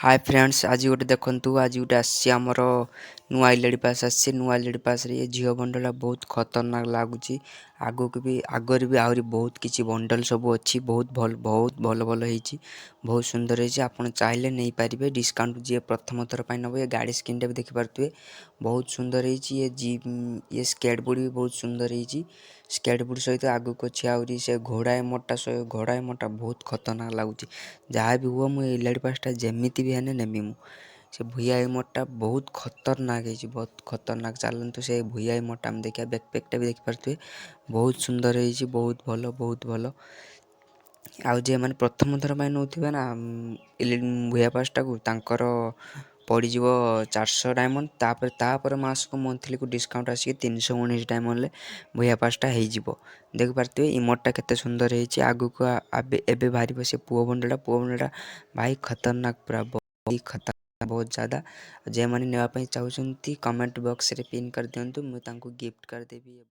Hi friends आज गोटे देखु आज गोटे आमर नुआ एलईडी पास आसी नुआ एलईडी पास रे जियो बंडल बहुत खतरनाक लगुच आगु को भी आगर भी आहरी बहुत किसी बंडल सब अच्छी बहुत भल होती बहुत सुंदर होती आप चाहिए नहीं पारे डिस्काउंट जी प्रथम थर पर नब ये गाड़ी स्क्रीन भी देखिपे बहुत सुंदर होती ये स्केट बोर्ड भी बहुत सुंदर होती स्केट बोर्ड सहित आगू को अच्छी आहरी से घोड़ा मोटा बहुत खतरनाक लगुच जहाँ भी हुआ मुझे एलईडी पासटा जमीती भी है नेमी मु से भूया मोटा बहुत खतरनाक है बहुत खतरनाक चलतु से भूया मोटा में देखिए बैकपैकटा भी देखिपे बहुत सुंदर है बहुत भल आउ जे मैंने प्रथम थर पर नौथे ना भूया पासटा को पड़ज 400 डायमंड तापर मास को मंथली को डिस्काउंट आसिक 319 डायमंड भूया पासटा हो देखिपे इमोटा केते सुंदर है आगु को एबे बाहर से पुओ बंडा भाई खतरनाक पूरा खतरनाक बहुत ज़्यादा जे मैंने नापी चाहते कमेंट बॉक्स रे पिन कर दिंतु मुझे गिफ्ट करदेवी।